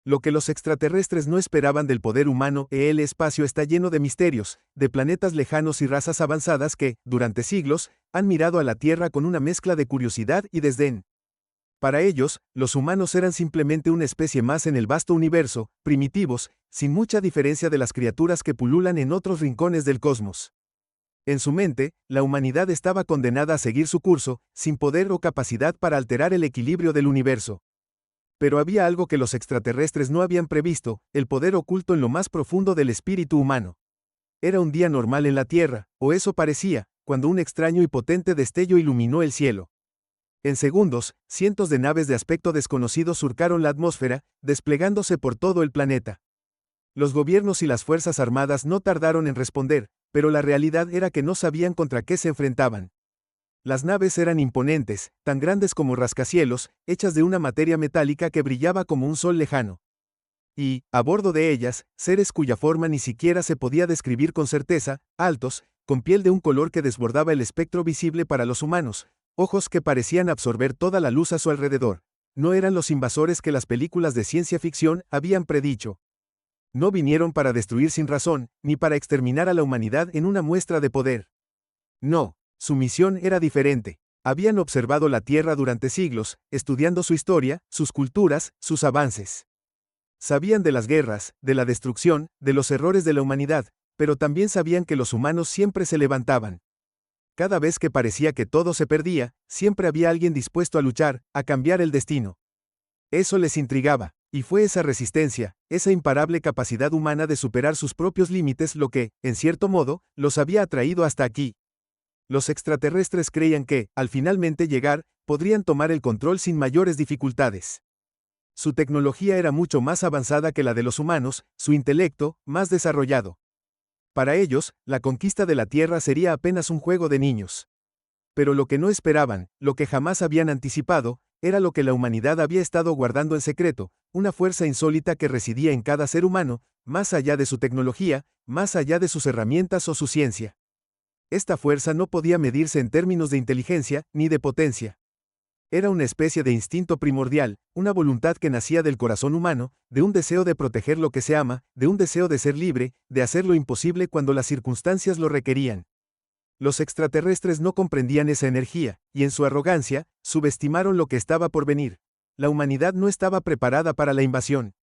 Lo que los extraterrestres no esperaban del poder humano, el espacio está lleno de misterios, de planetas lejanos y razas avanzadas que, durante siglos, han mirado a la Tierra con una mezcla de curiosidad y desdén. Para ellos, los humanos eran simplemente una especie más en el vasto universo, primitivos, sin mucha diferencia de las criaturas que pululan en otros rincones del cosmos. En su mente, la humanidad estaba condenada a seguir su curso, sin poder o capacidad para alterar el equilibrio del universo. Pero había algo que los extraterrestres no habían previsto, el poder oculto en lo más profundo del espíritu humano. Era un día normal en la Tierra, o eso parecía, cuando un extraño y potente destello iluminó el cielo. En segundos, cientos de naves de aspecto desconocido surcaron la atmósfera, desplegándose por todo el planeta. Los gobiernos y las fuerzas armadas no tardaron en responder, pero la realidad era que no sabían contra qué se enfrentaban. Las naves eran imponentes, tan grandes como rascacielos, hechas de una materia metálica que brillaba como un sol lejano. Y, a bordo de ellas, seres cuya forma ni siquiera se podía describir con certeza, altos, con piel de un color que desbordaba el espectro visible para los humanos, ojos que parecían absorber toda la luz a su alrededor. No eran los invasores que las películas de ciencia ficción habían predicho. No vinieron para destruir sin razón, ni para exterminar a la humanidad en una muestra de poder. No, su misión era diferente. Habían observado la Tierra durante siglos, estudiando su historia, sus culturas, sus avances. Sabían de las guerras, de la destrucción, de los errores de la humanidad, pero también sabían que los humanos siempre se levantaban. Cada vez que parecía que todo se perdía, siempre había alguien dispuesto a luchar, a cambiar el destino. Eso les intrigaba, y fue esa resistencia, esa imparable capacidad humana de superar sus propios límites lo que, en cierto modo, los había atraído hasta aquí. Los extraterrestres creían que, al finalmente llegar, podrían tomar el control sin mayores dificultades. Su tecnología era mucho más avanzada que la de los humanos, su intelecto, más desarrollado. Para ellos, la conquista de la Tierra sería apenas un juego de niños. Pero lo que no esperaban, lo que jamás habían anticipado, era lo que la humanidad había estado guardando en secreto, una fuerza insólita que residía en cada ser humano, más allá de su tecnología, más allá de sus herramientas o su ciencia. Esta fuerza no podía medirse en términos de inteligencia, ni de potencia. Era una especie de instinto primordial, una voluntad que nacía del corazón humano, de un deseo de proteger lo que se ama, de un deseo de ser libre, de hacer lo imposible cuando las circunstancias lo requerían. Los extraterrestres no comprendían esa energía, y en su arrogancia, subestimaron lo que estaba por venir. La humanidad no estaba preparada para la invasión.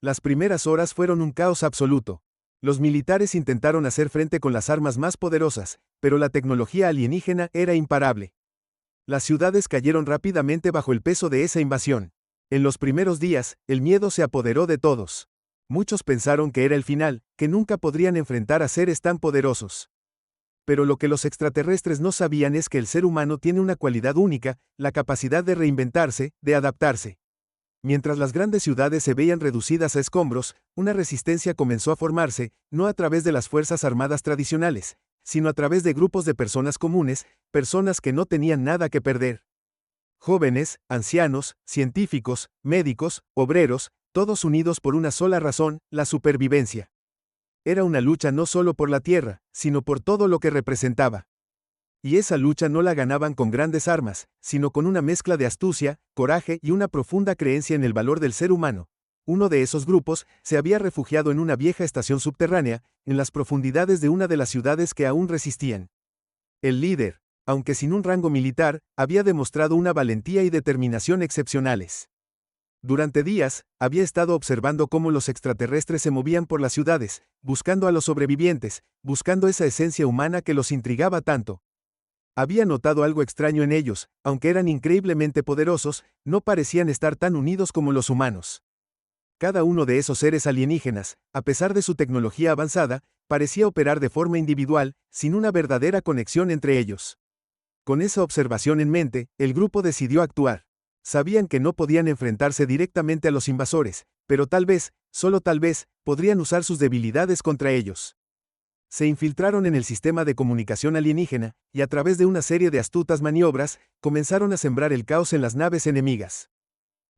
Las primeras horas fueron un caos absoluto. Los militares intentaron hacer frente con las armas más poderosas, pero la tecnología alienígena era imparable. Las ciudades cayeron rápidamente bajo el peso de esa invasión. En los primeros días, el miedo se apoderó de todos. Muchos pensaron que era el final, que nunca podrían enfrentar a seres tan poderosos. Pero lo que los extraterrestres no sabían es que el ser humano tiene una cualidad única, la capacidad de reinventarse, de adaptarse. Mientras las grandes ciudades se veían reducidas a escombros, una resistencia comenzó a formarse, no a través de las fuerzas armadas tradicionales, sino a través de grupos de personas comunes, personas que no tenían nada que perder. Jóvenes, ancianos, científicos, médicos, obreros, todos unidos por una sola razón, la supervivencia. Era una lucha no solo por la Tierra, sino por todo lo que representaba. Y esa lucha no la ganaban con grandes armas, sino con una mezcla de astucia, coraje y una profunda creencia en el valor del ser humano. Uno de esos grupos se había refugiado en una vieja estación subterránea, en las profundidades de una de las ciudades que aún resistían. El líder, aunque sin un rango militar, había demostrado una valentía y determinación excepcionales. Durante días, había estado observando cómo los extraterrestres se movían por las ciudades, buscando a los sobrevivientes, buscando esa esencia humana que los intrigaba tanto. Había notado algo extraño en ellos, aunque eran increíblemente poderosos, no parecían estar tan unidos como los humanos. Cada uno de esos seres alienígenas, a pesar de su tecnología avanzada, parecía operar de forma individual, sin una verdadera conexión entre ellos. Con esa observación en mente, el grupo decidió actuar. Sabían que no podían enfrentarse directamente a los invasores, pero tal vez, solo tal vez, podrían usar sus debilidades contra ellos. Se infiltraron en el sistema de comunicación alienígena, y a través de una serie de astutas maniobras, comenzaron a sembrar el caos en las naves enemigas.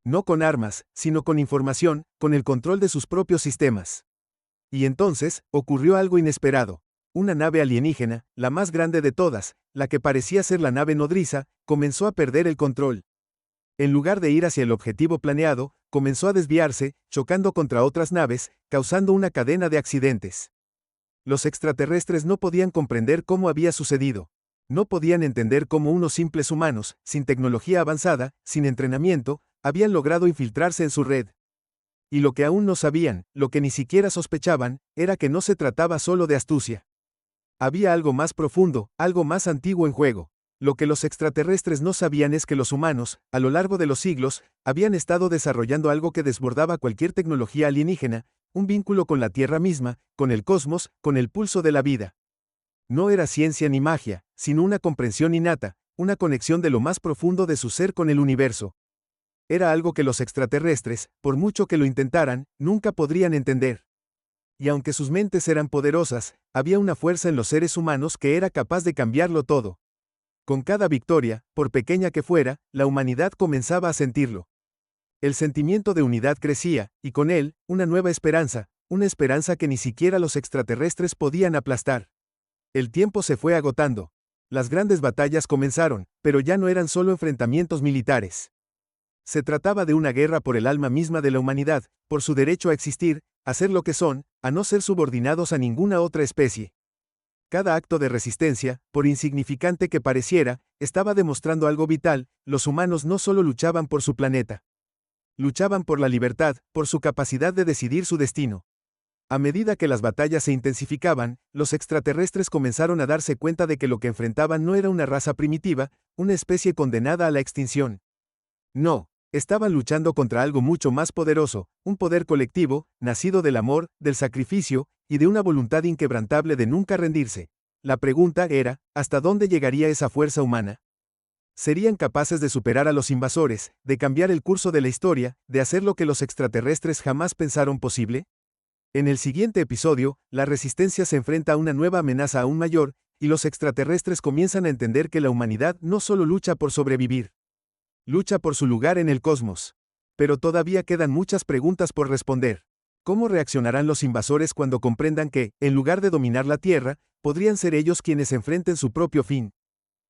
No con armas, sino con información, con el control de sus propios sistemas. Y entonces, ocurrió algo inesperado. Una nave alienígena, la más grande de todas, la que parecía ser la nave nodriza, comenzó a perder el control. En lugar de ir hacia el objetivo planeado, comenzó a desviarse, chocando contra otras naves, causando una cadena de accidentes. Los extraterrestres no podían comprender cómo había sucedido. No podían entender cómo unos simples humanos, sin tecnología avanzada, sin entrenamiento, habían logrado infiltrarse en su red. Y lo que aún no sabían, lo que ni siquiera sospechaban, era que no se trataba solo de astucia. Había algo más profundo, algo más antiguo en juego. Lo que los extraterrestres no sabían es que los humanos, a lo largo de los siglos, habían estado desarrollando algo que desbordaba cualquier tecnología alienígena, un vínculo con la Tierra misma, con el cosmos, con el pulso de la vida. No era ciencia ni magia, sino una comprensión innata, una conexión de lo más profundo de su ser con el universo. Era algo que los extraterrestres, por mucho que lo intentaran, nunca podrían entender. Y aunque sus mentes eran poderosas, había una fuerza en los seres humanos que era capaz de cambiarlo todo. Con cada victoria, por pequeña que fuera, la humanidad comenzaba a sentirlo. El sentimiento de unidad crecía, y con él, una nueva esperanza, una esperanza que ni siquiera los extraterrestres podían aplastar. El tiempo se fue agotando. Las grandes batallas comenzaron, pero ya no eran solo enfrentamientos militares. Se trataba de una guerra por el alma misma de la humanidad, por su derecho a existir, a ser lo que son, a no ser subordinados a ninguna otra especie. Cada acto de resistencia, por insignificante que pareciera, estaba demostrando algo vital. Los humanos no solo luchaban por su planeta. Luchaban por la libertad, por su capacidad de decidir su destino. A medida que las batallas se intensificaban, los extraterrestres comenzaron a darse cuenta de que lo que enfrentaban no era una raza primitiva, una especie condenada a la extinción. No, estaban luchando contra algo mucho más poderoso, un poder colectivo, nacido del amor, del sacrificio, y de una voluntad inquebrantable de nunca rendirse. La pregunta era, ¿hasta dónde llegaría esa fuerza humana? ¿Serían capaces de superar a los invasores, de cambiar el curso de la historia, de hacer lo que los extraterrestres jamás pensaron posible? En el siguiente episodio, la resistencia se enfrenta a una nueva amenaza aún mayor, y los extraterrestres comienzan a entender que la humanidad no solo lucha por sobrevivir. Lucha por su lugar en el cosmos. Pero todavía quedan muchas preguntas por responder. ¿Cómo reaccionarán los invasores cuando comprendan que, en lugar de dominar la Tierra, podrían ser ellos quienes enfrenten su propio fin?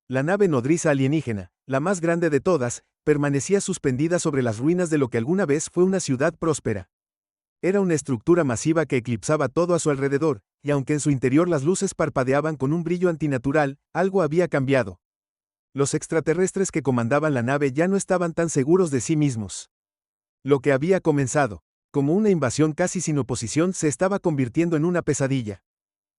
La nave nodriza alienígena, la más grande de todas, permanecía suspendida sobre las ruinas de lo que alguna vez fue una ciudad próspera. Era una estructura masiva que eclipsaba todo a su alrededor, y aunque en su interior las luces parpadeaban con un brillo antinatural, algo había cambiado. Los extraterrestres que comandaban la nave ya no estaban tan seguros de sí mismos. Lo que había comenzado, como una invasión casi sin oposición, se estaba convirtiendo en una pesadilla.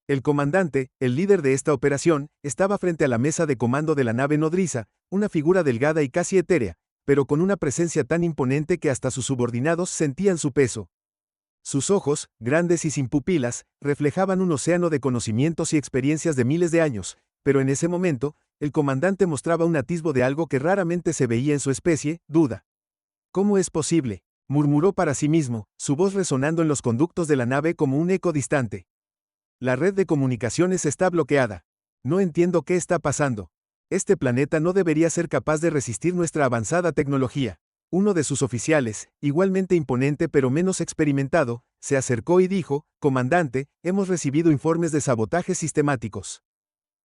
El comandante, el líder de esta operación, estaba frente a la mesa de comando de la nave nodriza, una figura delgada y casi etérea, pero con una presencia tan imponente que hasta sus subordinados sentían su peso. Sus ojos, grandes y sin pupilas, reflejaban un océano de conocimientos y experiencias de miles de años, pero en ese momento, el comandante mostraba un atisbo de algo que raramente se veía en su especie, duda. ¿Cómo es posible?, murmuró para sí mismo, su voz resonando en los conductos de la nave como un eco distante. La red de comunicaciones está bloqueada. No entiendo qué está pasando. Este planeta no debería ser capaz de resistir nuestra avanzada tecnología. Uno de sus oficiales, igualmente imponente pero menos experimentado, se acercó y dijo: «Comandante, hemos recibido informes de sabotajes sistemáticos.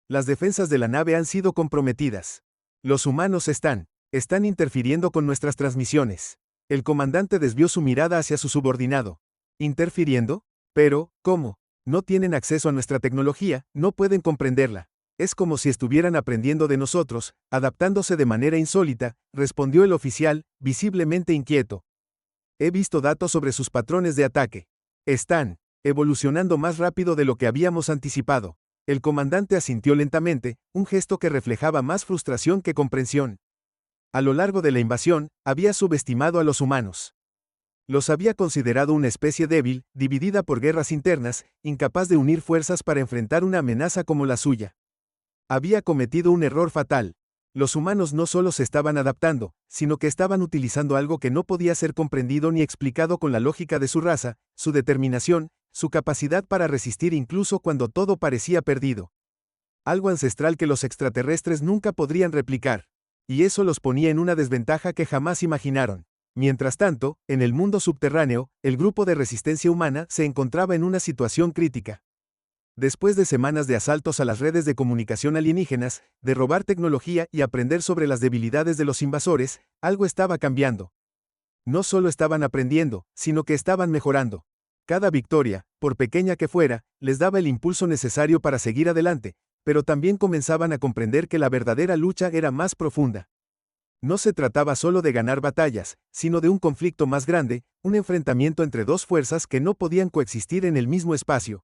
Las defensas de la nave han sido comprometidas. Los humanos están interfiriendo con nuestras transmisiones». El comandante desvió su mirada hacia su subordinado. ¿Interfiriendo? Pero, ¿cómo? No tienen acceso a nuestra tecnología, no pueden comprenderla. Es como si estuvieran aprendiendo de nosotros, adaptándose de manera insólita, respondió el oficial, visiblemente inquieto. He visto datos sobre sus patrones de ataque. Están evolucionando más rápido de lo que habíamos anticipado. El comandante asintió lentamente, un gesto que reflejaba más frustración que comprensión. A lo largo de la invasión, había subestimado a los humanos. Los había considerado una especie débil, dividida por guerras internas, incapaz de unir fuerzas para enfrentar una amenaza como la suya. Había cometido un error fatal. Los humanos no solo se estaban adaptando, sino que estaban utilizando algo que no podía ser comprendido ni explicado con la lógica de su raza, su determinación, su capacidad para resistir incluso cuando todo parecía perdido. Algo ancestral que los extraterrestres nunca podrían replicar. Y eso los ponía en una desventaja que jamás imaginaron. Mientras tanto, en el mundo subterráneo, el grupo de resistencia humana se encontraba en una situación crítica. Después de semanas de asaltos a las redes de comunicación alienígenas, de robar tecnología y aprender sobre las debilidades de los invasores, algo estaba cambiando. No solo estaban aprendiendo, sino que estaban mejorando. Cada victoria, por pequeña que fuera, les daba el impulso necesario para seguir adelante, pero también comenzaban a comprender que la verdadera lucha era más profunda. No se trataba solo de ganar batallas, sino de un conflicto más grande, un enfrentamiento entre dos fuerzas que no podían coexistir en el mismo espacio.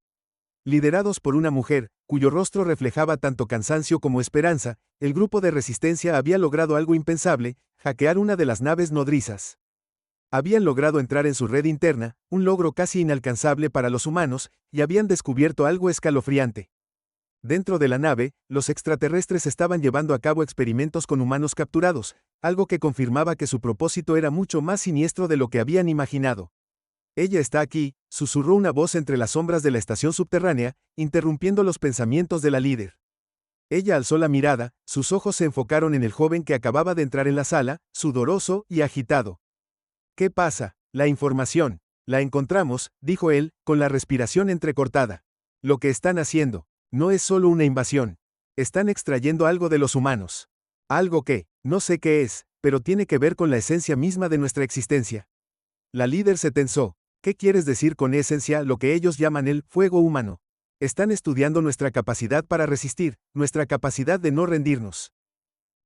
Liderados por una mujer, cuyo rostro reflejaba tanto cansancio como esperanza, el grupo de resistencia había logrado algo impensable: hackear una de las naves nodrizas. Habían logrado entrar en su red interna, un logro casi inalcanzable para los humanos, y habían descubierto algo escalofriante. Dentro de la nave, los extraterrestres estaban llevando a cabo experimentos con humanos capturados, algo que confirmaba que su propósito era mucho más siniestro de lo que habían imaginado. «Ella está aquí», susurró una voz entre las sombras de la estación subterránea, interrumpiendo los pensamientos de la líder. Ella alzó la mirada, sus ojos se enfocaron en el joven que acababa de entrar en la sala, sudoroso y agitado. «¿Qué pasa?» «La información. La encontramos», dijo él, con la respiración entrecortada. «Lo que están haciendo no es solo una invasión. Están extrayendo algo de los humanos. Algo que, no sé qué es, pero tiene que ver con la esencia misma de nuestra existencia». La líder se tensó. «¿Qué quieres decir con esencia? Lo que ellos llaman el fuego humano. Están estudiando nuestra capacidad para resistir, nuestra capacidad de no rendirnos.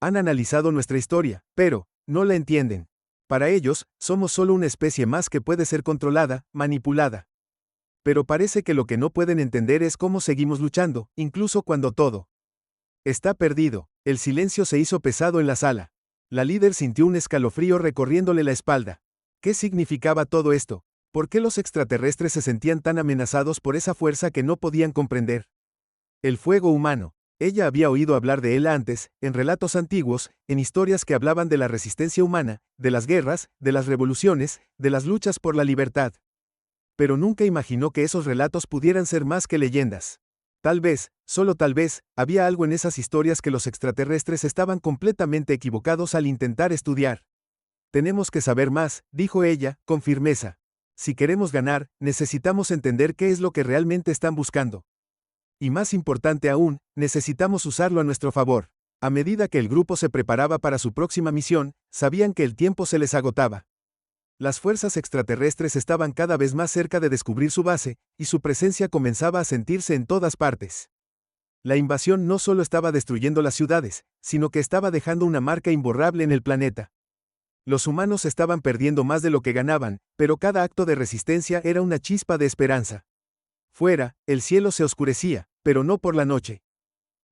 Han analizado nuestra historia, pero no la entienden. Para ellos, somos solo una especie más que puede ser controlada, manipulada. Pero parece que lo que no pueden entender es cómo seguimos luchando, incluso cuando todo está perdido». El silencio se hizo pesado en la sala. La líder sintió un escalofrío recorriéndole la espalda. ¿Qué significaba todo esto? ¿Por qué los extraterrestres se sentían tan amenazados por esa fuerza que no podían comprender? El fuego humano. Ella había oído hablar de él antes, en relatos antiguos, en historias que hablaban de la resistencia humana, de las guerras, de las revoluciones, de las luchas por la libertad. Pero nunca imaginó que esos relatos pudieran ser más que leyendas. Tal vez, solo tal vez, había algo en esas historias que los extraterrestres estaban completamente equivocados al intentar estudiar. «Tenemos que saber más», dijo ella, con firmeza. «Si queremos ganar, necesitamos entender qué es lo que realmente están buscando. Y más importante aún, necesitamos usarlo a nuestro favor». A medida que el grupo se preparaba para su próxima misión, sabían que el tiempo se les agotaba. Las fuerzas extraterrestres estaban cada vez más cerca de descubrir su base, y su presencia comenzaba a sentirse en todas partes. La invasión no solo estaba destruyendo las ciudades, sino que estaba dejando una marca imborrable en el planeta. Los humanos estaban perdiendo más de lo que ganaban, pero cada acto de resistencia era una chispa de esperanza. Fuera, el cielo se oscurecía, pero no por la noche.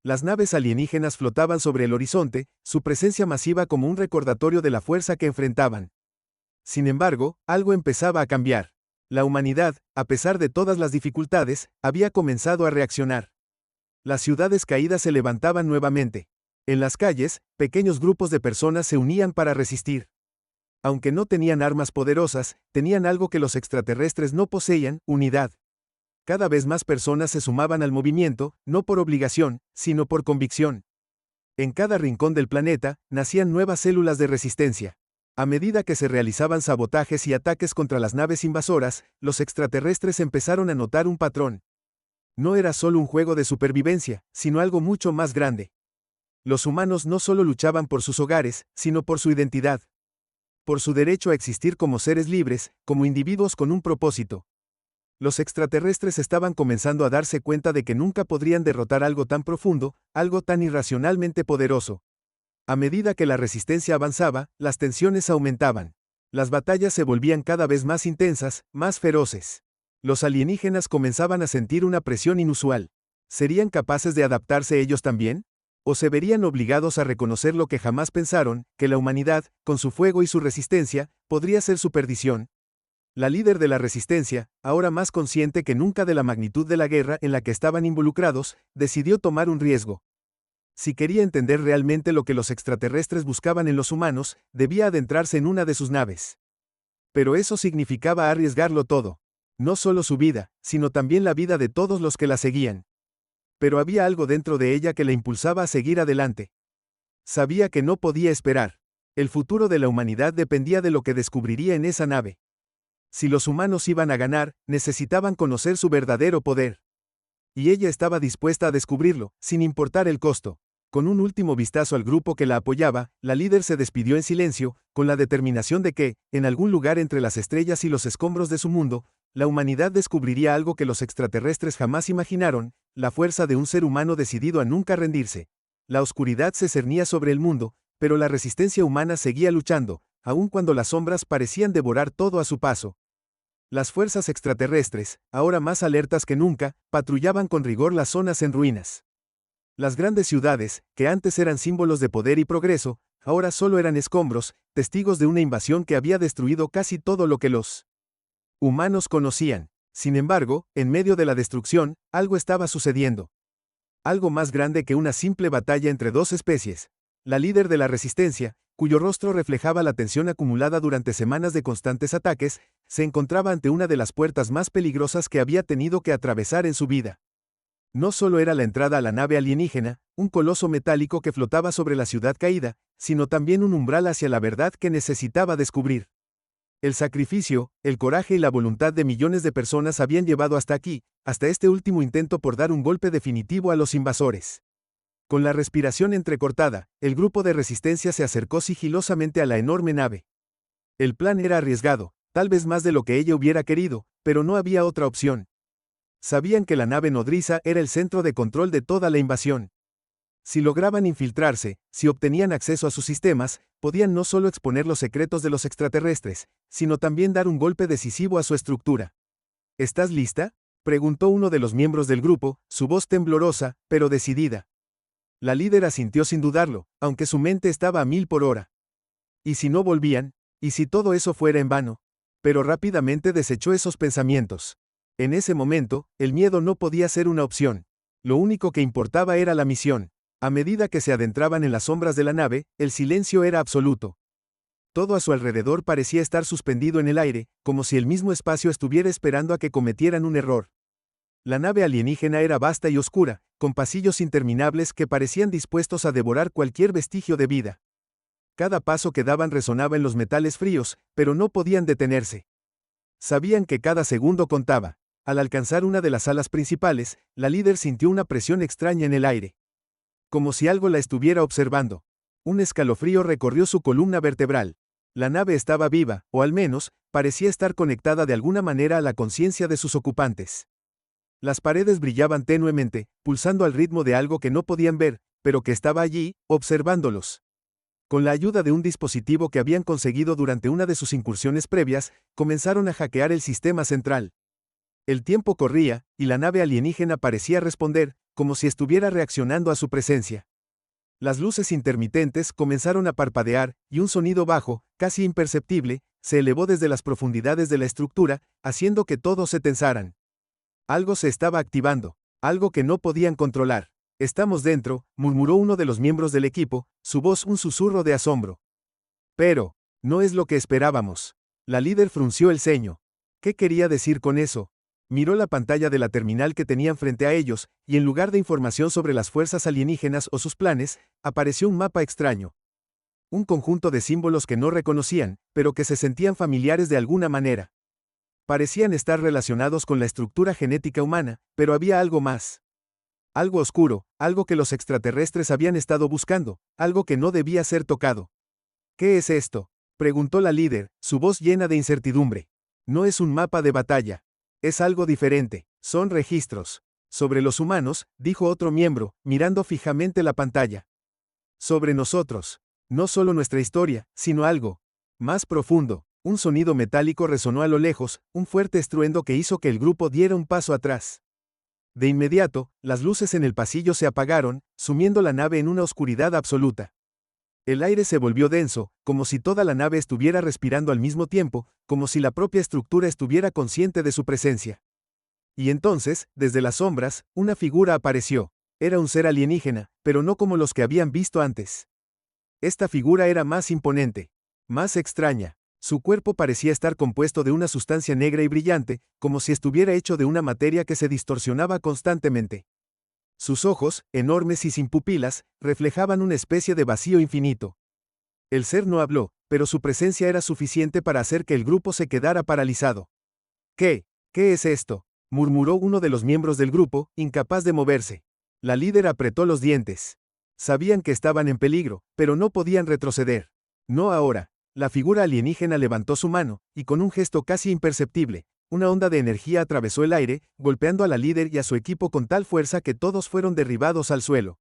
Las naves alienígenas flotaban sobre el horizonte, su presencia masiva como un recordatorio de la fuerza que enfrentaban. Sin embargo, algo empezaba a cambiar. La humanidad, a pesar de todas las dificultades, había comenzado a reaccionar. Las ciudades caídas se levantaban nuevamente. En las calles, pequeños grupos de personas se unían para resistir. Aunque no tenían armas poderosas, tenían algo que los extraterrestres no poseían: unidad. Cada vez más personas se sumaban al movimiento, no por obligación, sino por convicción. En cada rincón del planeta, nacían nuevas células de resistencia. A medida que se realizaban sabotajes y ataques contra las naves invasoras, los extraterrestres empezaron a notar un patrón. No era solo un juego de supervivencia, sino algo mucho más grande. Los humanos no solo luchaban por sus hogares, sino por su identidad. Por su derecho a existir como seres libres, como individuos con un propósito. Los extraterrestres estaban comenzando a darse cuenta de que nunca podrían derrotar algo tan profundo, algo tan irracionalmente poderoso. A medida que la resistencia avanzaba, las tensiones aumentaban. Las batallas se volvían cada vez más intensas, más feroces. Los alienígenas comenzaban a sentir una presión inusual. ¿Serían capaces de adaptarse ellos también? ¿O se verían obligados a reconocer lo que jamás pensaron, que la humanidad, con su fuego y su resistencia, podría ser su perdición? La líder de la resistencia, ahora más consciente que nunca de la magnitud de la guerra en la que estaban involucrados, decidió tomar un riesgo. Si quería entender realmente lo que los extraterrestres buscaban en los humanos, debía adentrarse en una de sus naves. Pero eso significaba arriesgarlo todo. No solo su vida, sino también la vida de todos los que la seguían. Pero había algo dentro de ella que la impulsaba a seguir adelante. Sabía que no podía esperar. El futuro de la humanidad dependía de lo que descubriría en esa nave. Si los humanos iban a ganar, necesitaban conocer su verdadero poder. y ella estaba dispuesta a descubrirlo, sin importar el costo. Con un último vistazo al grupo que la apoyaba, la líder se despidió en silencio, con la determinación de que, en algún lugar entre las estrellas y los escombros de su mundo, la humanidad descubriría algo que los extraterrestres jamás imaginaron, la fuerza de un ser humano decidido a nunca rendirse. La oscuridad se cernía sobre el mundo, pero la resistencia humana seguía luchando, aun cuando las sombras parecían devorar todo a su paso. Las fuerzas extraterrestres, ahora más alertas que nunca, patrullaban con rigor las zonas en ruinas. Las grandes ciudades, que antes eran símbolos de poder y progreso, ahora solo eran escombros, testigos de una invasión que había destruido casi todo lo que los humanos conocían. Sin embargo, en medio de la destrucción, algo estaba sucediendo. Algo más grande que una simple batalla entre dos especies. La líder de la resistencia, cuyo rostro reflejaba la tensión acumulada durante semanas de constantes ataques, se encontraba ante una de las puertas más peligrosas que había tenido que atravesar en su vida. No solo era la entrada a la nave alienígena, un coloso metálico que flotaba sobre la ciudad caída, sino también un umbral hacia la verdad que necesitaba descubrir. El sacrificio, el coraje y la voluntad de millones de personas habían llevado hasta aquí, hasta este último intento por dar un golpe definitivo a los invasores. Con la respiración entrecortada, el grupo de resistencia se acercó sigilosamente a la enorme nave. El plan era arriesgado, tal vez más de lo que ella hubiera querido, pero no había otra opción. Sabían que la nave nodriza era el centro de control de toda la invasión. Si lograban infiltrarse, si obtenían acceso a sus sistemas, podían no solo exponer los secretos de los extraterrestres, sino también dar un golpe decisivo a su estructura. ¿Estás lista?, preguntó uno de los miembros del grupo, su voz temblorosa, pero decidida. La líder asintió sin dudarlo, aunque su mente estaba a 1000 por hora. ¿Y si no volvían? ¿Y si todo eso fuera en vano? Pero rápidamente desechó esos pensamientos. En ese momento, el miedo no podía ser una opción. Lo único que importaba era la misión. A medida que se adentraban en las sombras de la nave, el silencio era absoluto. Todo a su alrededor parecía estar suspendido en el aire, como si el mismo espacio estuviera esperando a que cometieran un error. La nave alienígena era vasta y oscura, con pasillos interminables que parecían dispuestos a devorar cualquier vestigio de vida. Cada paso que daban resonaba en los metales fríos, pero no podían detenerse. Sabían que cada segundo contaba. Al alcanzar una de las salas principales, la líder sintió una presión extraña en el aire. Como si algo la estuviera observando. Un escalofrío recorrió su columna vertebral. La nave estaba viva, o al menos, parecía estar conectada de alguna manera a la conciencia de sus ocupantes. Las paredes brillaban tenuemente, pulsando al ritmo de algo que no podían ver, pero que estaba allí, observándolos. Con la ayuda de un dispositivo que habían conseguido durante una de sus incursiones previas, comenzaron a hackear el sistema central. El tiempo corría, y la nave alienígena parecía responder, como si estuviera reaccionando a su presencia. Las luces intermitentes comenzaron a parpadear, y un sonido bajo, casi imperceptible, se elevó desde las profundidades de la estructura, haciendo que todos se tensaran. Algo se estaba activando, algo que no podían controlar. «Estamos dentro», murmuró uno de los miembros del equipo, su voz un susurro de asombro. «Pero, no es lo que esperábamos». La líder frunció el ceño. ¿Qué quería decir con eso? Miró la pantalla de la terminal que tenían frente a ellos, y en lugar de información sobre las fuerzas alienígenas o sus planes, apareció un mapa extraño. Un conjunto de símbolos que no reconocían, pero que se sentían familiares de alguna manera. Parecían estar relacionados con la estructura genética humana, pero había algo más. Algo oscuro, algo que los extraterrestres habían estado buscando, algo que no debía ser tocado. ¿Qué es esto?, preguntó la líder, su voz llena de incertidumbre. No es un mapa de batalla. Es algo diferente, son registros. Sobre los humanos, dijo otro miembro, mirando fijamente la pantalla. Sobre nosotros. No solo nuestra historia, sino algo más profundo. Un sonido metálico resonó a lo lejos, un fuerte estruendo que hizo que el grupo diera un paso atrás. De inmediato, las luces en el pasillo se apagaron, sumiendo la nave en una oscuridad absoluta. El aire se volvió denso, como si toda la nave estuviera respirando al mismo tiempo, como si la propia estructura estuviera consciente de su presencia. Y entonces, desde las sombras, una figura apareció. Era un ser alienígena, pero no como los que habían visto antes. Esta figura era más imponente, más extraña. Su cuerpo parecía estar compuesto de una sustancia negra y brillante, como si estuviera hecho de una materia que se distorsionaba constantemente. Sus ojos, enormes y sin pupilas, reflejaban una especie de vacío infinito. El ser no habló, pero su presencia era suficiente para hacer que el grupo se quedara paralizado. ¿Qué es esto?, murmuró uno de los miembros del grupo, incapaz de moverse. La líder apretó los dientes. Sabían que estaban en peligro, pero no podían retroceder. No ahora. La figura alienígena levantó su mano, y con un gesto casi imperceptible, una onda de energía atravesó el aire, golpeando a la líder y a su equipo con tal fuerza que todos fueron derribados al suelo.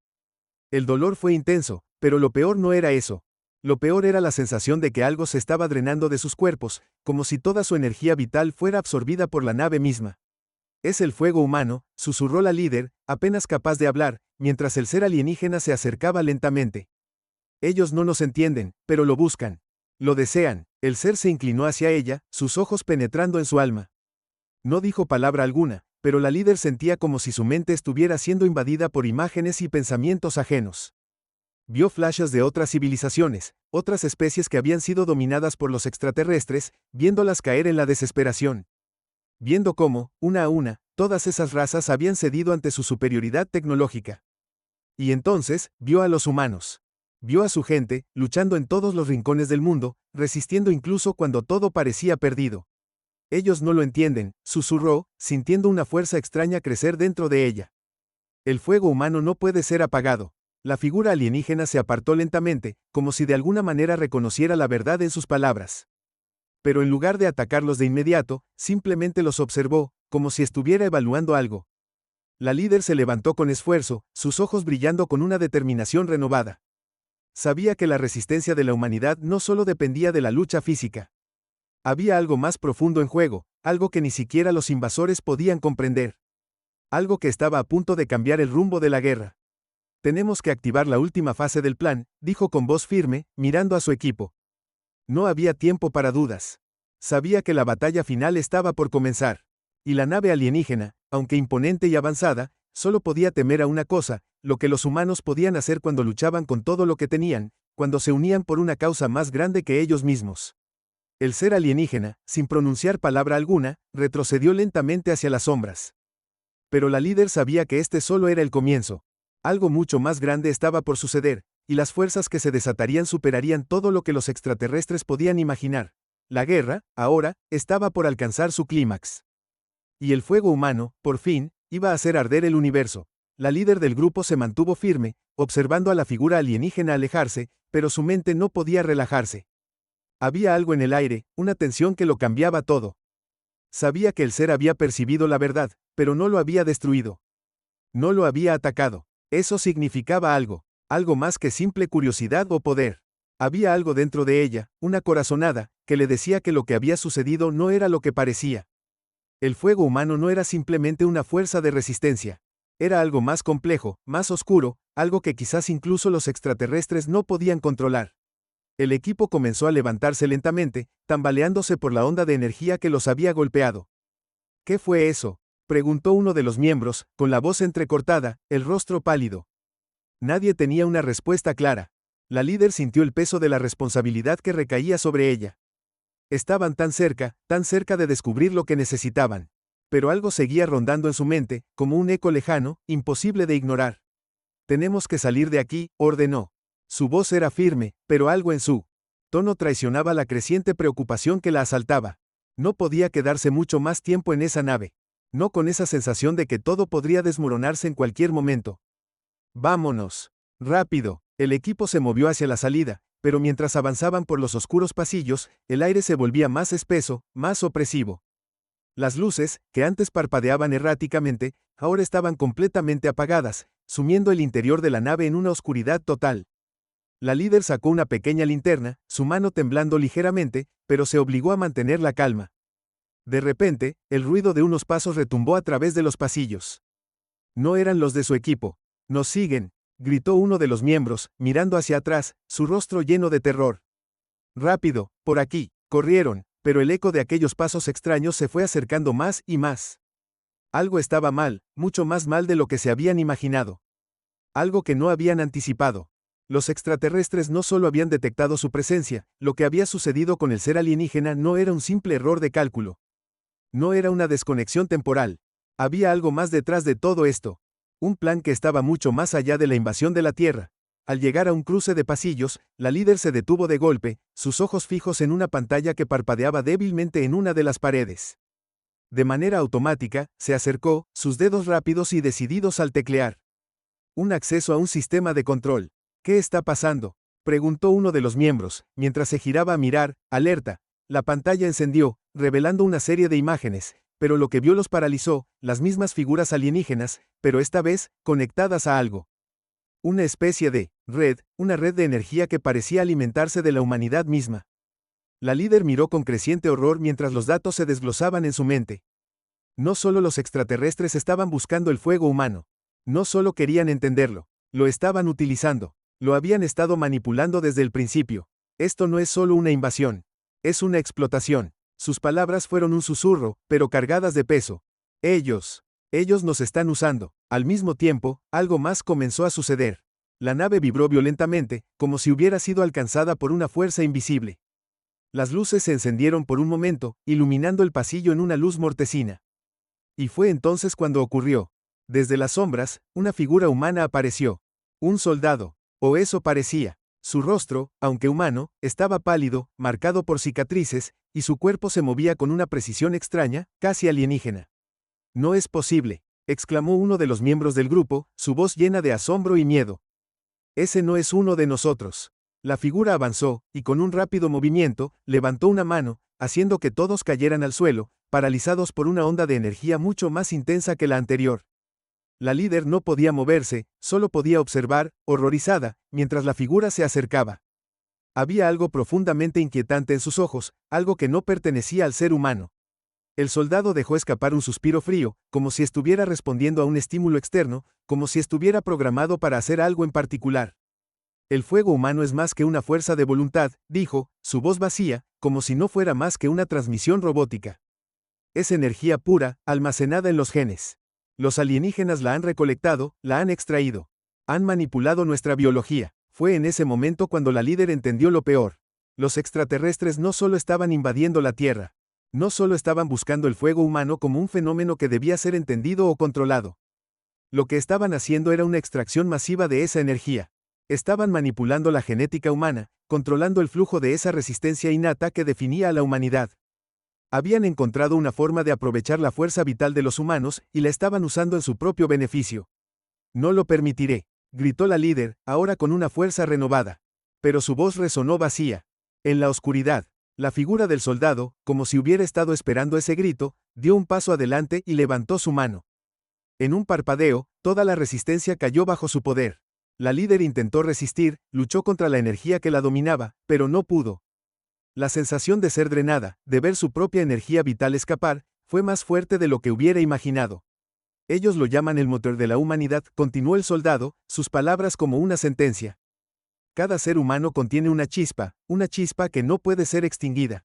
El dolor fue intenso, pero lo peor no era eso. Lo peor era la sensación de que algo se estaba drenando de sus cuerpos, como si toda su energía vital fuera absorbida por la nave misma. Es el fuego humano, susurró la líder, apenas capaz de hablar, mientras el ser alienígena se acercaba lentamente. Ellos no nos entienden, pero lo buscan. Lo desean. El ser se inclinó hacia ella, sus ojos penetrando en su alma. No dijo palabra alguna, pero la líder sentía como si su mente estuviera siendo invadida por imágenes y pensamientos ajenos. Vio flashes de otras civilizaciones, otras especies que habían sido dominadas por los extraterrestres, viéndolas caer en la desesperación. Viendo cómo, una a una, todas esas razas habían cedido ante su superioridad tecnológica. Y entonces, vio a los humanos. Vio a su gente, luchando en todos los rincones del mundo, resistiendo incluso cuando todo parecía perdido. Ellos no lo entienden, susurró, sintiendo una fuerza extraña crecer dentro de ella. El fuego humano no puede ser apagado. La figura alienígena se apartó lentamente, como si de alguna manera reconociera la verdad en sus palabras. Pero en lugar de atacarlos de inmediato, simplemente los observó, como si estuviera evaluando algo. La líder se levantó con esfuerzo, sus ojos brillando con una determinación renovada. Sabía que la resistencia de la humanidad no solo dependía de la lucha física. Había algo más profundo en juego, algo que ni siquiera los invasores podían comprender. Algo que estaba a punto de cambiar el rumbo de la guerra. Tenemos que activar la última fase del plan, dijo con voz firme, mirando a su equipo. No había tiempo para dudas. Sabía que la batalla final estaba por comenzar. Y la nave alienígena, aunque imponente y avanzada, solo podía temer a una cosa, lo que los humanos podían hacer cuando luchaban con todo lo que tenían, cuando se unían por una causa más grande que ellos mismos. El ser alienígena, sin pronunciar palabra alguna, retrocedió lentamente hacia las sombras. Pero la líder sabía que este solo era el comienzo. Algo mucho más grande estaba por suceder, y las fuerzas que se desatarían superarían todo lo que los extraterrestres podían imaginar. La guerra, ahora, estaba por alcanzar su clímax. Y el fuego humano, por fin, iba a hacer arder el universo. La líder del grupo se mantuvo firme, observando a la figura alienígena alejarse, pero su mente no podía relajarse. Había algo en el aire, una tensión que lo cambiaba todo. Sabía que el ser había percibido la verdad, pero no lo había destruido. No lo había atacado. Eso significaba algo, algo más que simple curiosidad o poder. Había algo dentro de ella, una corazonada, que le decía que lo que había sucedido no era lo que parecía. El fuego humano no era simplemente una fuerza de resistencia. Era algo más complejo, más oscuro, algo que quizás incluso los extraterrestres no podían controlar. El equipo comenzó a levantarse lentamente, tambaleándose por la onda de energía que los había golpeado. ¿Qué fue eso?, preguntó uno de los miembros, con la voz entrecortada, el rostro pálido. Nadie tenía una respuesta clara. La líder sintió el peso de la responsabilidad que recaía sobre ella. Estaban tan cerca de descubrir lo que necesitaban. Pero algo seguía rondando en su mente, como un eco lejano, imposible de ignorar. Tenemos que salir de aquí, ordenó. Su voz era firme, pero algo en su tono traicionaba la creciente preocupación que la asaltaba. No podía quedarse mucho más tiempo en esa nave. No con esa sensación de que todo podría desmoronarse en cualquier momento. Vámonos. Rápido. El equipo se movió hacia la salida, pero mientras avanzaban por los oscuros pasillos, el aire se volvía más espeso, más opresivo. Las luces, que antes parpadeaban erráticamente, ahora estaban completamente apagadas, sumiendo el interior de la nave en una oscuridad total. La líder sacó una pequeña linterna, su mano temblando ligeramente, pero se obligó a mantener la calma. De repente, el ruido de unos pasos retumbó a través de los pasillos. No eran los de su equipo. «Nos siguen», gritó uno de los miembros, mirando hacia atrás, su rostro lleno de terror. «Rápido, por aquí», corrieron, pero el eco de aquellos pasos extraños se fue acercando más y más. Algo estaba mal, mucho más mal de lo que se habían imaginado. Algo que no habían anticipado. Los extraterrestres no solo habían detectado su presencia, lo que había sucedido con el ser alienígena no era un simple error de cálculo. No era una desconexión temporal. Había algo más detrás de todo esto. Un plan que estaba mucho más allá de la invasión de la Tierra. Al llegar a un cruce de pasillos, la líder se detuvo de golpe, sus ojos fijos en una pantalla que parpadeaba débilmente en una de las paredes. De manera automática, se acercó, sus dedos rápidos y decididos al teclear. Un acceso a un sistema de control. ¿Qué está pasando?, preguntó uno de los miembros, mientras se giraba a mirar, alerta. La pantalla encendió, revelando una serie de imágenes, pero lo que vio los paralizó, las mismas figuras alienígenas, pero esta vez, conectadas a algo. Una especie de red, una red de energía que parecía alimentarse de la humanidad misma. La líder miró con creciente horror mientras los datos se desglosaban en su mente. No solo los extraterrestres estaban buscando el fuego humano. No solo querían entenderlo. Lo estaban utilizando. Lo habían estado manipulando desde el principio. Esto no es solo una invasión. Es una explotación. Sus palabras fueron un susurro, pero cargadas de peso. Ellos nos están usando. Al mismo tiempo, algo más comenzó a suceder. La nave vibró violentamente, como si hubiera sido alcanzada por una fuerza invisible. Las luces se encendieron por un momento, iluminando el pasillo en una luz mortecina. Y fue entonces cuando ocurrió. Desde las sombras, una figura humana apareció. Un soldado. O eso parecía. Su rostro, aunque humano, estaba pálido, marcado por cicatrices, y su cuerpo se movía con una precisión extraña, casi alienígena. «No es posible», exclamó uno de los miembros del grupo, su voz llena de asombro y miedo. «Ese no es uno de nosotros». La figura avanzó, y con un rápido movimiento, levantó una mano, haciendo que todos cayeran al suelo, paralizados por una onda de energía mucho más intensa que la anterior. La líder no podía moverse, solo podía observar, horrorizada, mientras la figura se acercaba. Había algo profundamente inquietante en sus ojos, algo que no pertenecía al ser humano. El soldado dejó escapar un suspiro frío, como si estuviera respondiendo a un estímulo externo, como si estuviera programado para hacer algo en particular. «El fuego humano es más que una fuerza de voluntad», dijo, su voz vacía, como si no fuera más que una transmisión robótica. «Es energía pura, almacenada en los genes. Los alienígenas la han recolectado, la han extraído. Han manipulado nuestra biología». Fue en ese momento cuando la líder entendió lo peor. Los extraterrestres no solo estaban invadiendo la Tierra. No solo estaban buscando el fuego humano como un fenómeno que debía ser entendido o controlado. Lo que estaban haciendo era una extracción masiva de esa energía. Estaban manipulando la genética humana, controlando el flujo de esa resistencia innata que definía a la humanidad. Habían encontrado una forma de aprovechar la fuerza vital de los humanos y la estaban usando en su propio beneficio. «No lo permitiré», gritó la líder, ahora con una fuerza renovada. Pero su voz resonó vacía. En la oscuridad, la figura del soldado, como si hubiera estado esperando ese grito, dio un paso adelante y levantó su mano. En un parpadeo, toda la resistencia cayó bajo su poder. La líder intentó resistir, luchó contra la energía que la dominaba, pero no pudo. La sensación de ser drenada, de ver su propia energía vital escapar, fue más fuerte de lo que hubiera imaginado. «Ellos lo llaman el motor de la humanidad», continuó el soldado, sus palabras como una sentencia. «Cada ser humano contiene una chispa que no puede ser extinguida.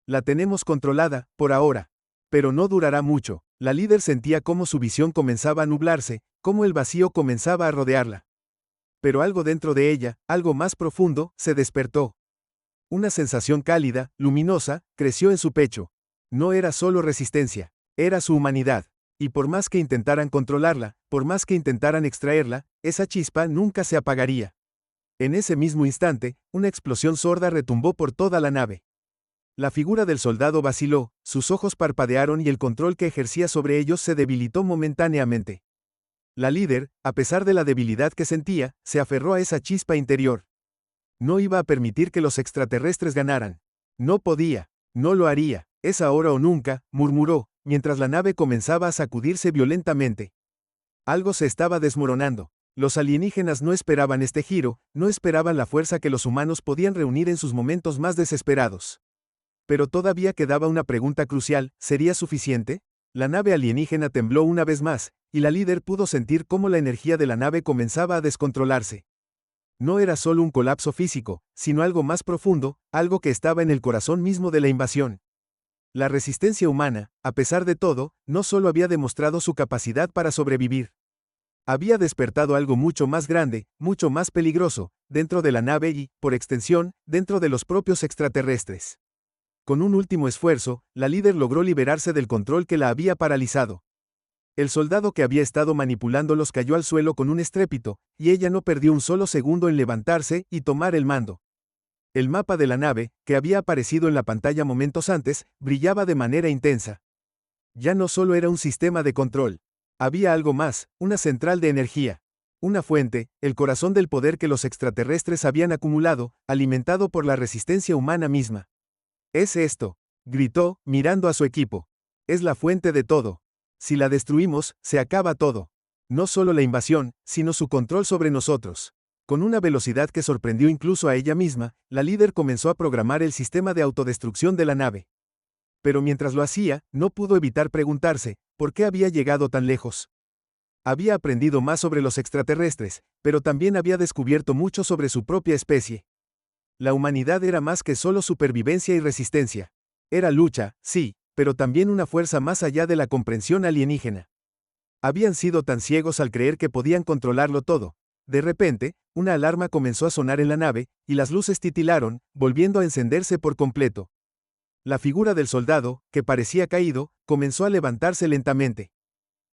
La tenemos controlada, por ahora. Pero no durará mucho». La líder sentía cómo su visión comenzaba a nublarse, cómo el vacío comenzaba a rodearla. Pero algo dentro de ella, algo más profundo, se despertó. Una sensación cálida, luminosa, creció en su pecho. No era solo resistencia, era su humanidad. Y por más que intentaran controlarla, por más que intentaran extraerla, esa chispa nunca se apagaría. En ese mismo instante, una explosión sorda retumbó por toda la nave. La figura del soldado vaciló, sus ojos parpadearon y el control que ejercía sobre ellos se debilitó momentáneamente. La líder, a pesar de la debilidad que sentía, se aferró a esa chispa interior. No iba a permitir que los extraterrestres ganaran. No podía, no lo haría, es ahora o nunca, murmuró, mientras la nave comenzaba a sacudirse violentamente. Algo se estaba desmoronando. Los alienígenas no esperaban este giro, no esperaban la fuerza que los humanos podían reunir en sus momentos más desesperados. Pero todavía quedaba una pregunta crucial, ¿sería suficiente? La nave alienígena tembló una vez más, y la líder pudo sentir cómo la energía de la nave comenzaba a descontrolarse. No era solo un colapso físico, sino algo más profundo, algo que estaba en el corazón mismo de la invasión. La resistencia humana, a pesar de todo, no solo había demostrado su capacidad para sobrevivir. Había despertado algo mucho más grande, mucho más peligroso, dentro de la nave y, por extensión, dentro de los propios extraterrestres. Con un último esfuerzo, la líder logró liberarse del control que la había paralizado. El soldado que había estado manipulándolos cayó al suelo con un estrépito, y ella no perdió un solo segundo en levantarse y tomar el mando. El mapa de la nave, que había aparecido en la pantalla momentos antes, brillaba de manera intensa. Ya no solo era un sistema de control. Había algo más, una central de energía. Una fuente, el corazón del poder que los extraterrestres habían acumulado, alimentado por la resistencia humana misma. «Es esto», gritó, mirando a su equipo. «Es la fuente de todo. Si la destruimos, se acaba todo. No solo la invasión, sino su control sobre nosotros». Con una velocidad que sorprendió incluso a ella misma, la líder comenzó a programar el sistema de autodestrucción de la nave. Pero mientras lo hacía, no pudo evitar preguntarse, ¿por qué había llegado tan lejos? Había aprendido más sobre los extraterrestres, pero también había descubierto mucho sobre su propia especie. La humanidad era más que solo supervivencia y resistencia. Era lucha, sí, pero también una fuerza más allá de la comprensión alienígena. Habían sido tan ciegos al creer que podían controlarlo todo. De repente, una alarma comenzó a sonar en la nave, y las luces titilaron, volviendo a encenderse por completo. La figura del soldado, que parecía caído, comenzó a levantarse lentamente.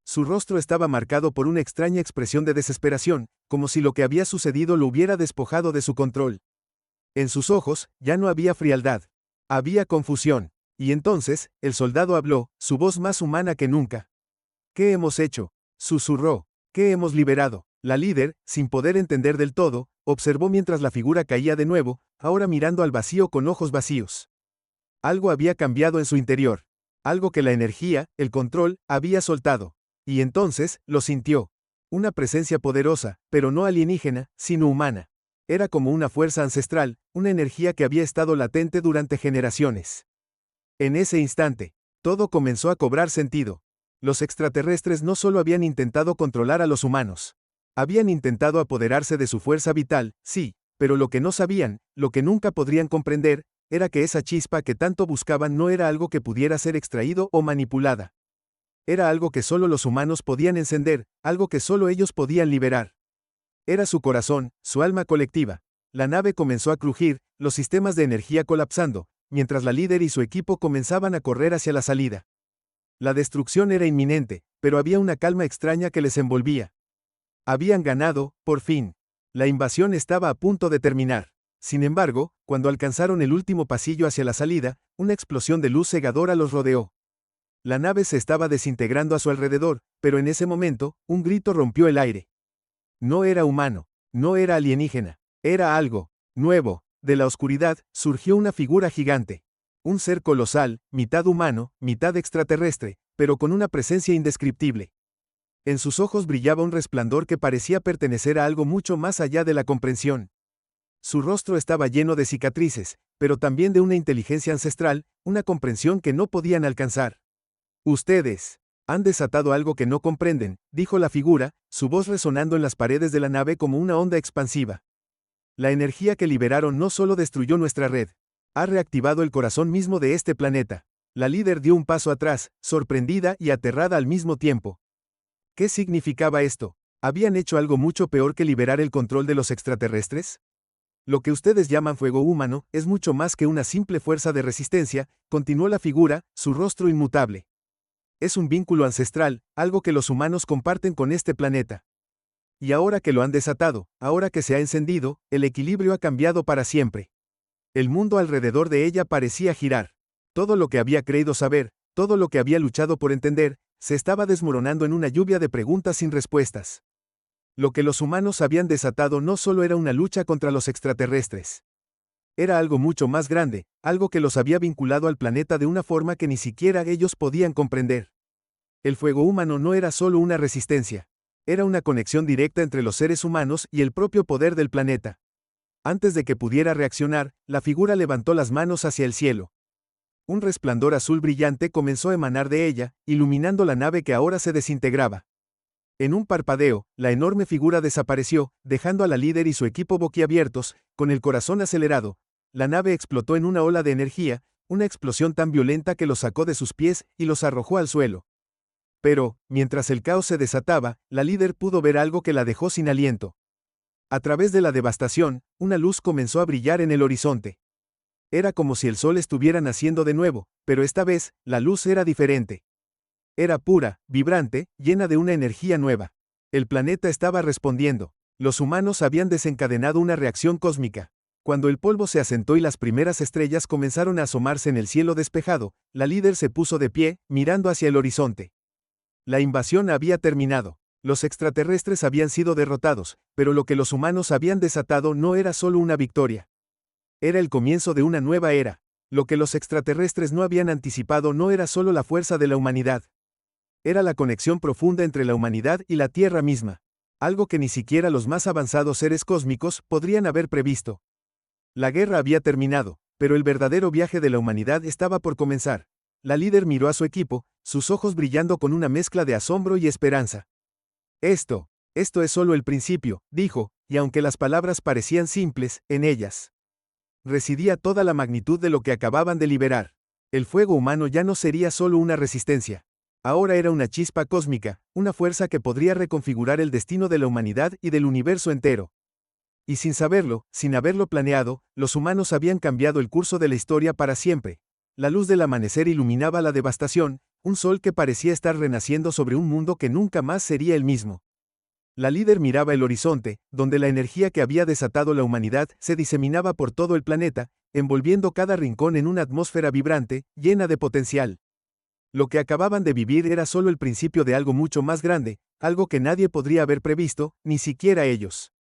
Su rostro estaba marcado por una extraña expresión de desesperación, como si lo que había sucedido lo hubiera despojado de su control. En sus ojos, ya no había frialdad. Había confusión. Y entonces, el soldado habló, su voz más humana que nunca. «¿Qué hemos hecho?», susurró. «¿Qué hemos liberado?». La líder, sin poder entender del todo, observó mientras la figura caía de nuevo, ahora mirando al vacío con ojos vacíos. Algo había cambiado en su interior. Algo que la energía, el control, había soltado. Y entonces, lo sintió. Una presencia poderosa, pero no alienígena, sino humana. Era como una fuerza ancestral, una energía que había estado latente durante generaciones. En ese instante, todo comenzó a cobrar sentido. Los extraterrestres no solo habían intentado controlar a los humanos. Habían intentado apoderarse de su fuerza vital, sí, pero lo que no sabían, lo que nunca podrían comprender, era que esa chispa que tanto buscaban no era algo que pudiera ser extraído o manipulada. Era algo que solo los humanos podían encender, algo que solo ellos podían liberar. Era su corazón, su alma colectiva. La nave comenzó a crujir, los sistemas de energía colapsando, mientras la líder y su equipo comenzaban a correr hacia la salida. La destrucción era inminente, pero había una calma extraña que les envolvía. Habían ganado, por fin. La invasión estaba a punto de terminar. Sin embargo, cuando alcanzaron el último pasillo hacia la salida, una explosión de luz cegadora los rodeó. La nave se estaba desintegrando a su alrededor, pero en ese momento, un grito rompió el aire. No era humano, no era alienígena, era algo nuevo. De la oscuridad, surgió una figura gigante. Un ser colosal, mitad humano, mitad extraterrestre, pero con una presencia indescriptible. En sus ojos brillaba un resplandor que parecía pertenecer a algo mucho más allá de la comprensión. Su rostro estaba lleno de cicatrices, pero también de una inteligencia ancestral, una comprensión que no podían alcanzar. «Ustedes han desatado algo que no comprenden», dijo la figura, su voz resonando en las paredes de la nave como una onda expansiva. «La energía que liberaron no solo destruyó nuestra red, ha reactivado el corazón mismo de este planeta». La líder dio un paso atrás, sorprendida y aterrada al mismo tiempo. ¿Qué significaba esto? ¿Habían hecho algo mucho peor que liberar el control de los extraterrestres? Lo que ustedes llaman fuego humano es mucho más que una simple fuerza de resistencia, continuó la figura, su rostro inmutable. Es un vínculo ancestral, algo que los humanos comparten con este planeta. Y ahora que lo han desatado, ahora que se ha encendido, el equilibrio ha cambiado para siempre. El mundo alrededor de ella parecía girar. Todo lo que había creído saber, todo lo que había luchado por entender, se estaba desmoronando en una lluvia de preguntas sin respuestas. Lo que los humanos habían desatado no solo era una lucha contra los extraterrestres. Era algo mucho más grande, algo que los había vinculado al planeta de una forma que ni siquiera ellos podían comprender. El fuego humano no era solo una resistencia. Era una conexión directa entre los seres humanos y el propio poder del planeta. Antes de que pudiera reaccionar, la figura levantó las manos hacia el cielo. Un resplandor azul brillante comenzó a emanar de ella, iluminando la nave que ahora se desintegraba. En un parpadeo, la enorme figura desapareció, dejando a la líder y su equipo boquiabiertos, con el corazón acelerado. La nave explotó en una ola de energía, una explosión tan violenta que los sacó de sus pies y los arrojó al suelo. Pero, mientras el caos se desataba, la líder pudo ver algo que la dejó sin aliento. A través de la devastación, una luz comenzó a brillar en el horizonte. Era como si el sol estuviera naciendo de nuevo, pero esta vez, la luz era diferente. Era pura, vibrante, llena de una energía nueva. El planeta estaba respondiendo. Los humanos habían desencadenado una reacción cósmica. Cuando el polvo se asentó y las primeras estrellas comenzaron a asomarse en el cielo despejado, la líder se puso de pie, mirando hacia el horizonte. La invasión había terminado. Los extraterrestres habían sido derrotados, pero lo que los humanos habían desatado no era solo una victoria. Era el comienzo de una nueva era. Lo que los extraterrestres no habían anticipado no era solo la fuerza de la humanidad. Era la conexión profunda entre la humanidad y la Tierra misma. Algo que ni siquiera los más avanzados seres cósmicos podrían haber previsto. La guerra había terminado, pero el verdadero viaje de la humanidad estaba por comenzar. La líder miró a su equipo, sus ojos brillando con una mezcla de asombro y esperanza. Esto es solo el principio, dijo, y aunque las palabras parecían simples, en ellas residía toda la magnitud de lo que acababan de liberar. El fuego humano ya no sería solo una resistencia. Ahora era una chispa cósmica, una fuerza que podría reconfigurar el destino de la humanidad y del universo entero. Y sin saberlo, sin haberlo planeado, los humanos habían cambiado el curso de la historia para siempre. La luz del amanecer iluminaba la devastación, un sol que parecía estar renaciendo sobre un mundo que nunca más sería el mismo. La líder miraba el horizonte, donde la energía que había desatado la humanidad se diseminaba por todo el planeta, envolviendo cada rincón en una atmósfera vibrante, llena de potencial. Lo que acababan de vivir era solo el principio de algo mucho más grande, algo que nadie podría haber previsto, ni siquiera ellos.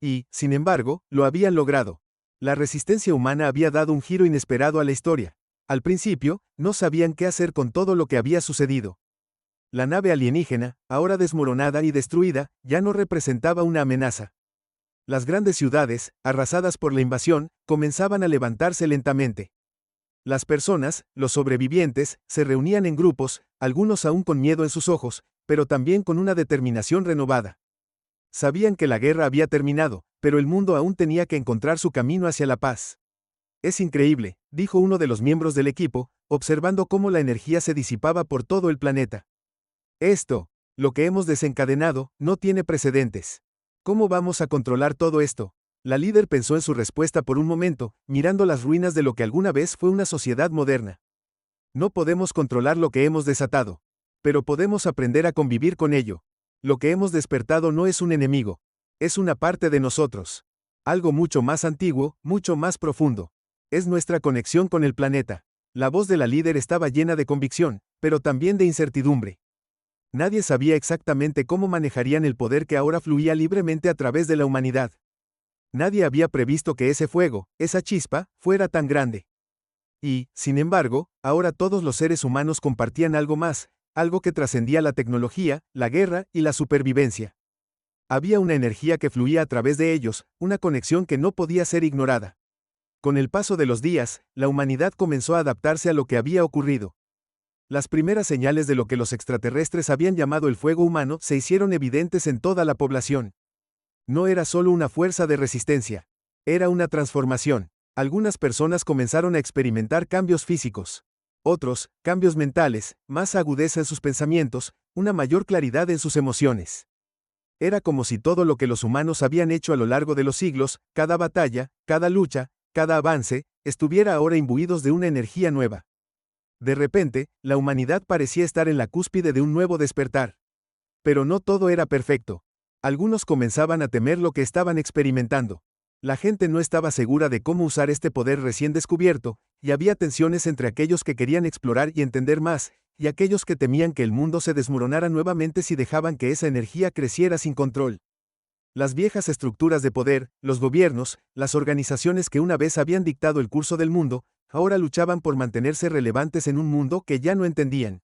Y, sin embargo, lo habían logrado. La resistencia humana había dado un giro inesperado a la historia. Al principio, no sabían qué hacer con todo lo que había sucedido. La nave alienígena, ahora desmoronada y destruida, ya no representaba una amenaza. Las grandes ciudades, arrasadas por la invasión, comenzaban a levantarse lentamente. Las personas, los sobrevivientes, se reunían en grupos, algunos aún con miedo en sus ojos, pero también con una determinación renovada. Sabían que la guerra había terminado, pero el mundo aún tenía que encontrar su camino hacia la paz. Es increíble, dijo uno de los miembros del equipo, observando cómo la energía se disipaba por todo el planeta. Lo que hemos desencadenado, no tiene precedentes. ¿Cómo vamos a controlar todo esto? La líder pensó en su respuesta por un momento, mirando las ruinas de lo que alguna vez fue una sociedad moderna. No podemos controlar lo que hemos desatado. Pero podemos aprender a convivir con ello. Lo que hemos despertado no es un enemigo. Es una parte de nosotros. Algo mucho más antiguo, mucho más profundo. Es nuestra conexión con el planeta. La voz de la líder estaba llena de convicción, pero también de incertidumbre. Nadie sabía exactamente cómo manejarían el poder que ahora fluía libremente a través de la humanidad. Nadie había previsto que ese fuego, esa chispa, fuera tan grande. Y, sin embargo, ahora todos los seres humanos compartían algo más, algo que trascendía la tecnología, la guerra y la supervivencia. Había una energía que fluía a través de ellos, una conexión que no podía ser ignorada. Con el paso de los días, la humanidad comenzó a adaptarse a lo que había ocurrido. Las primeras señales de lo que los extraterrestres habían llamado el fuego humano se hicieron evidentes en toda la población. No era solo una fuerza de resistencia. Era una transformación. Algunas personas comenzaron a experimentar cambios físicos. Otros, cambios mentales, más agudeza en sus pensamientos, una mayor claridad en sus emociones. Era como si todo lo que los humanos habían hecho a lo largo de los siglos, cada batalla, cada lucha, cada avance, estuviera ahora imbuidos de una energía nueva. De repente, la humanidad parecía estar en la cúspide de un nuevo despertar. Pero no todo era perfecto. Algunos comenzaban a temer lo que estaban experimentando. La gente no estaba segura de cómo usar este poder recién descubierto, y había tensiones entre aquellos que querían explorar y entender más, y aquellos que temían que el mundo se desmoronara nuevamente si dejaban que esa energía creciera sin control. Las viejas estructuras de poder, los gobiernos, las organizaciones que una vez habían dictado el curso del mundo, ahora luchaban por mantenerse relevantes en un mundo que ya no entendían.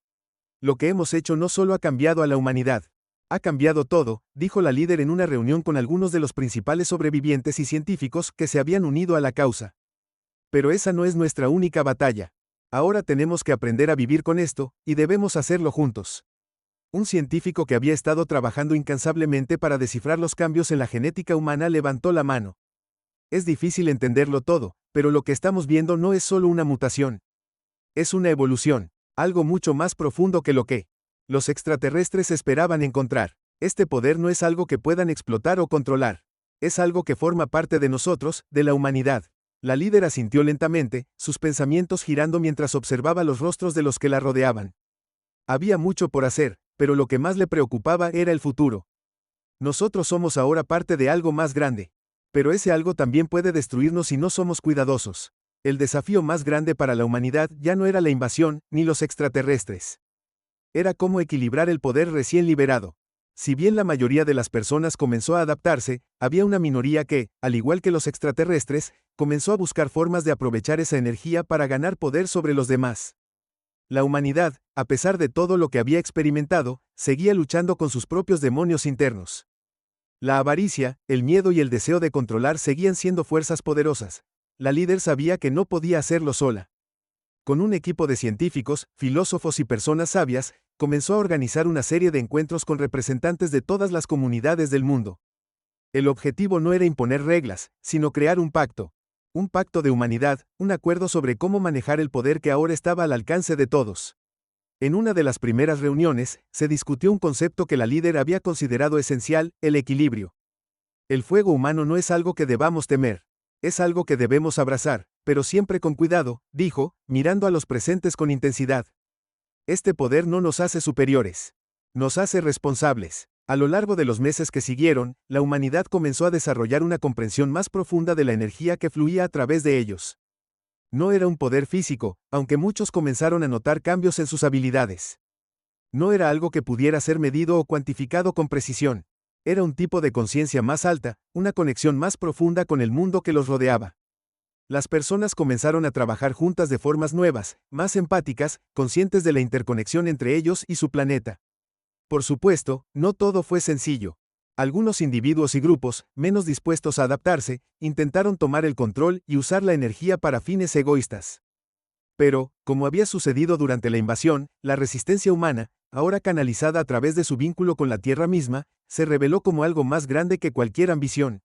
Lo que hemos hecho no solo ha cambiado a la humanidad. Ha cambiado todo, dijo la líder en una reunión con algunos de los principales sobrevivientes y científicos que se habían unido a la causa. Pero esa no es nuestra única batalla. Ahora tenemos que aprender a vivir con esto, y debemos hacerlo juntos. Un científico que había estado trabajando incansablemente para descifrar los cambios en la genética humana levantó la mano. Es difícil entenderlo todo, pero lo que estamos viendo no es solo una mutación. Es una evolución, algo mucho más profundo que lo que los extraterrestres esperaban encontrar. Este poder no es algo que puedan explotar o controlar. Es algo que forma parte de nosotros, de la humanidad. La líder asintió lentamente, sus pensamientos girando mientras observaba los rostros de los que la rodeaban. Había mucho por hacer, pero lo que más le preocupaba era el futuro. Nosotros somos ahora parte de algo más grande. Pero ese algo también puede destruirnos si no somos cuidadosos. El desafío más grande para la humanidad ya no era la invasión, ni los extraterrestres. Era cómo equilibrar el poder recién liberado. Si bien la mayoría de las personas comenzó a adaptarse, había una minoría que, al igual que los extraterrestres, comenzó a buscar formas de aprovechar esa energía para ganar poder sobre los demás. La humanidad, a pesar de todo lo que había experimentado, seguía luchando con sus propios demonios internos. La avaricia, el miedo y el deseo de controlar seguían siendo fuerzas poderosas. La líder sabía que no podía hacerlo sola. Con un equipo de científicos, filósofos y personas sabias, comenzó a organizar una serie de encuentros con representantes de todas las comunidades del mundo. El objetivo no era imponer reglas, sino crear un pacto. Un pacto de humanidad, un acuerdo sobre cómo manejar el poder que ahora estaba al alcance de todos. En una de las primeras reuniones, se discutió un concepto que la líder había considerado esencial, el equilibrio. El fuego humano no es algo que debamos temer. Es algo que debemos abrazar, pero siempre con cuidado, dijo, mirando a los presentes con intensidad. Este poder no nos hace superiores. Nos hace responsables. A lo largo de los meses que siguieron, la humanidad comenzó a desarrollar una comprensión más profunda de la energía que fluía a través de ellos. No era un poder físico, aunque muchos comenzaron a notar cambios en sus habilidades. No era algo que pudiera ser medido o cuantificado con precisión. Era un tipo de conciencia más alta, una conexión más profunda con el mundo que los rodeaba. Las personas comenzaron a trabajar juntas de formas nuevas, más empáticas, conscientes de la interconexión entre ellos y su planeta. Por supuesto, no todo fue sencillo. Algunos individuos y grupos, menos dispuestos a adaptarse, intentaron tomar el control y usar la energía para fines egoístas. Pero, como había sucedido durante la invasión, la resistencia humana, ahora canalizada a través de su vínculo con la Tierra misma, se reveló como algo más grande que cualquier ambición.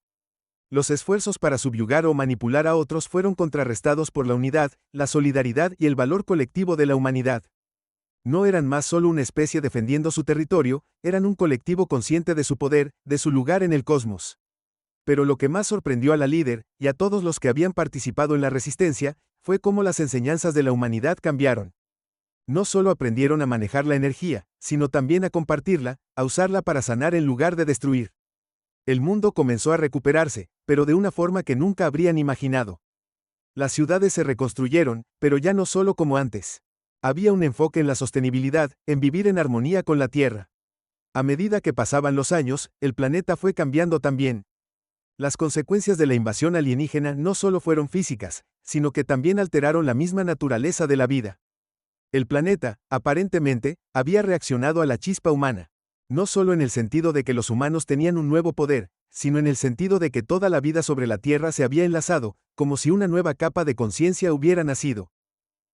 Los esfuerzos para subyugar o manipular a otros fueron contrarrestados por la unidad, la solidaridad y el valor colectivo de la humanidad. No eran más solo una especie defendiendo su territorio, eran un colectivo consciente de su poder, de su lugar en el cosmos. Pero lo que más sorprendió a la líder, y a todos los que habían participado en la resistencia, fue cómo las enseñanzas de la humanidad cambiaron. No solo aprendieron a manejar la energía, sino también a compartirla, a usarla para sanar en lugar de destruir. El mundo comenzó a recuperarse, pero de una forma que nunca habrían imaginado. Las ciudades se reconstruyeron, pero ya no solo como antes. Había un enfoque en la sostenibilidad, en vivir en armonía con la Tierra. A medida que pasaban los años, el planeta fue cambiando también. Las consecuencias de la invasión alienígena no solo fueron físicas, sino que también alteraron la misma naturaleza de la vida. El planeta, aparentemente, había reaccionado a la chispa humana. No solo en el sentido de que los humanos tenían un nuevo poder, sino en el sentido de que toda la vida sobre la Tierra se había enlazado, como si una nueva capa de conciencia hubiera nacido.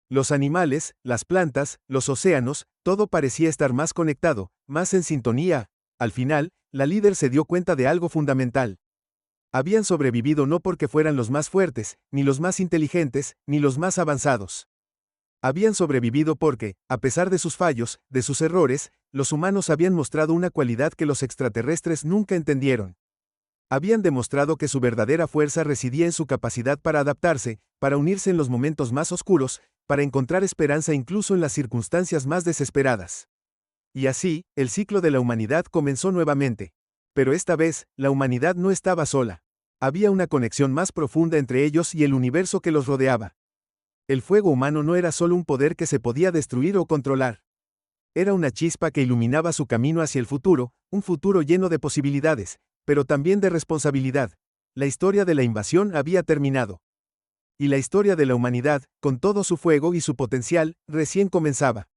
Los animales, las plantas, los océanos, todo parecía estar más conectado, más en sintonía. Al final, la líder se dio cuenta de algo fundamental. Habían sobrevivido no porque fueran los más fuertes, ni los más inteligentes, ni los más avanzados. Habían sobrevivido porque, a pesar de sus fallos, de sus errores, los humanos habían mostrado una cualidad que los extraterrestres nunca entendieron. Habían demostrado que su verdadera fuerza residía en su capacidad para adaptarse, para unirse en los momentos más oscuros, para encontrar esperanza incluso en las circunstancias más desesperadas. Y así, el ciclo de la humanidad comenzó nuevamente. Pero esta vez, la humanidad no estaba sola. Había una conexión más profunda entre ellos y el universo que los rodeaba. El fuego humano no era solo un poder que se podía destruir o controlar. Era una chispa que iluminaba su camino hacia el futuro, un futuro lleno de posibilidades, pero también de responsabilidad. La historia de la invasión había terminado. Y la historia de la humanidad, con todo su fuego y su potencial, recién comenzaba.